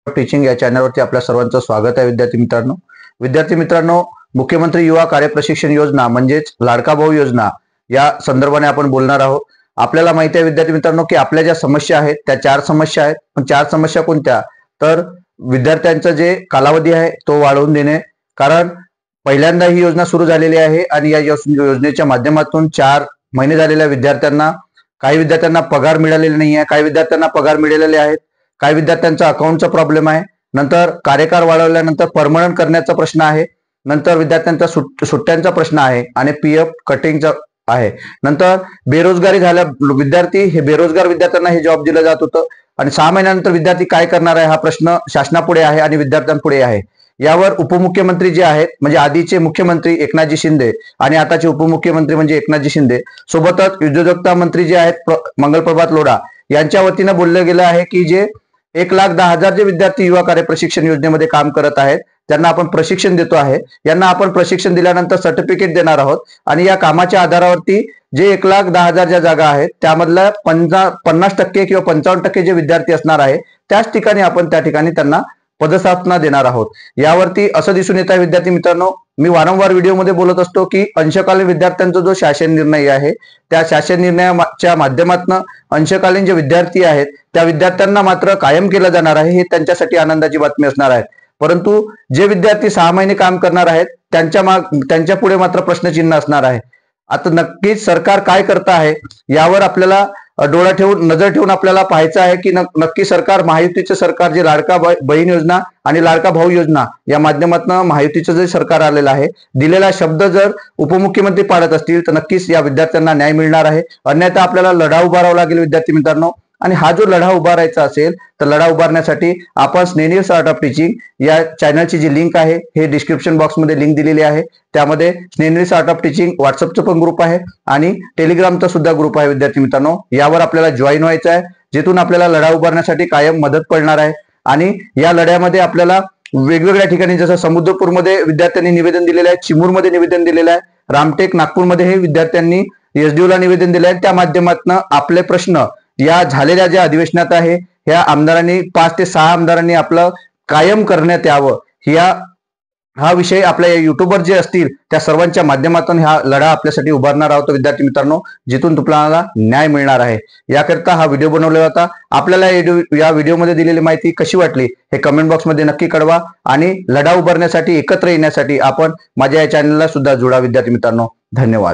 Teaching या चॅनलवरती आपल्या सर्वांचं स्वागत आहे. विद्यार्थी मित्रांनो, मुख्यमंत्री युवा कार्य प्रशिक्षण योजना म्हणजेच लाडका भाऊ योजना या संदर्भाने आपण बोलणार आहोत. आपल्याला माहिती आहे विद्यार्थी मित्रांनो की आपल्या ज्या समस्या आहेत त्या 4 समस्या आहेत. पण 4 समस्या कोणत्या? तर विद्यार्थ्यांचा जे कालावधी आहे तो वाढवून देणे. कारण पहिल्यांदा ही योजना सुरू झालेली आहे आणि या योजनेच्या माध्यमातून 4 महिने झालेल्या विद्यार्थ्यांना, काही विद्यार्थ्यांना पगार मिळालेला नाही आहे, काही विद्यार्थ्यांना पगार मिळालेले आहेत, काही विद्यार्थ्यांचा अकाउंटचा प्रॉब्लेम आहे. नंतर कार्यकाळ वाढवल्यानंतर परमनंट करण्याचा प्रश्न आहे. नंतर विद्यार्थ्यांचा सुट्ट्यांचा प्रश्न आहे आणि पीएफ कटिंगचा आहे. नंतर बेरोजगारी झाल्या विद्यार्थी, हे बेरोजगार विद्यार्थ्यांना हे जॉब दिलं जात होतं आणि 6 महिन्यानंतर विद्यार्थी काय करणार आहे हा प्रश्न शासनापुढे आहे आणि विद्यार्थ्यांपुढे आहे. यावर उपमुख्यमंत्री जे आहेत म्हणजे आधीचे मुख्यमंत्री एकनाथजी शिंदे आणि आताचे उपमुख्यमंत्री म्हणजे एकनाथजी शिंदे सोबतच उद्योजकता मंत्री जे आहेत मंगलप्रभात लोढा यांच्या वतीनं बोललं गेलं आहे की जे 1,10,000 जे विद्यार्थी युवा कार्य प्रशिक्षण योजनेमध्ये काम करत आहेत त्यांना आपण प्रशिक्षण देतो आहे. यांना आपण प्रशिक्षण दिल्यानंतर सर्टिफिकेट देणार आहोत आणि या कामाच्या आधारावरती जे 1,10,000 ज्या जागा आहेत त्यामधल्या 50% किंवा 55% जे विद्यार्थी असणार आहे त्याच ठिकाणी आपण त्या ठिकाणी त्यांना पदस्थापना देणार आहोत. यावरती असं दिसून येत आहे विद्यार्थी मित्रांनो, मी वारंवार व्हिडिओमध्ये बोलत असतो की अंशकालीन विद्यार्थ्यांचा जो शासन निर्णय आहे त्या शासन निर्णयाच्या माध्यमातून अंशकालीन जे विद्यार्थी आहेत त्या विद्यार्थ्यांना मात्र कायम केलं जाणार आहे. हे त्यांच्यासाठी आनंदाची बातमी असणार आहे. परंतु जे विद्यार्थी 6 महिने काम करणार आहेत त्यांच्या पुढे मात्र प्रश्नचिन्ह असणार आहे. आता नक्कीच सरकार काय करत आहे यावर आपल्याला डोळा ठेवून, नजर ठेवून आपल्याला पाहायचं आहे की नक्की सरकार, महायुतीचे सरकार जे लाडका बहीण योजना आणि लाडका भाऊ योजना या माध्यमातून महायुतीचं जे सरकार आलेलं आहे, दिलेला शब्द जर उपमुख्यमंत्री पाळत असतील तर नक्कीच या विद्यार्थ्यांना न्याय मिळणार आहे. अन्यथा आपल्याला लढा उभारावा लागेल विद्यार्थी मित्रांनो. आणि हा जो लढा उभारायचा असेल तर लढा उभारण्यासाठी आपण स्नेहनील स्टार्ट ऑफ टीचिंग या चॅनलची जी लिंक आहे हे डिस्क्रिप्शन बॉक्समध्ये लिंक दिलेली आहे. त्यामध्ये स्नेहनील स्टार्ट ऑफ टीचिंग व्हॉट्सअपचं पण ग्रुप आहे आणि टेलिग्रामचा सुद्धा ग्रुप आहे विद्यार्थी मित्रांनो. यावर आपल्याला जॉईन व्हायचं आहे, जिथून आपल्याला लढा उभारण्यासाठी कायम मदत पडणार आहे. आणि या लढ्यामध्ये आपल्याला वेगवेगळ्या ठिकाणी, जसं समुद्रपूरमध्ये विद्यार्थ्यांनी निवेदन दिलेलं आहे, चिमूरमध्ये निवेदन दिलेलं आहे, रामटेक नागपूरमध्ये हे विद्यार्थ्यांनी एसडीओला निवेदन दिलं आहे. त्या माध्यमातून आपले प्रश्न या झालेल्या ज्या अधिवेशनात आहे ह्या आमदारांनी 5 ते 6 आमदारांनी आपलं कायम करण्यात यावं, हा विषय आपल्या युट्यूबर जे असतील त्या सर्वांच्या माध्यमातून हा लढा आपल्यासाठी उभारणार आहोत विद्यार्थी मित्रांनो, जिथून तुम्हाला न्याय मिळणार आहे. याकरिता हा व्हिडिओ बनवला होता. आपल्याला या व्हिडिओमध्ये दिलेली माहिती कशी वाटली हे कमेंट बॉक्समध्ये नक्की कळवा आणि लढा उभारण्यासाठी, एकत्र येण्यासाठी आपण माझ्या या चॅनलला सुद्धा जोडा विद्यार्थी मित्रांनो. धन्यवाद.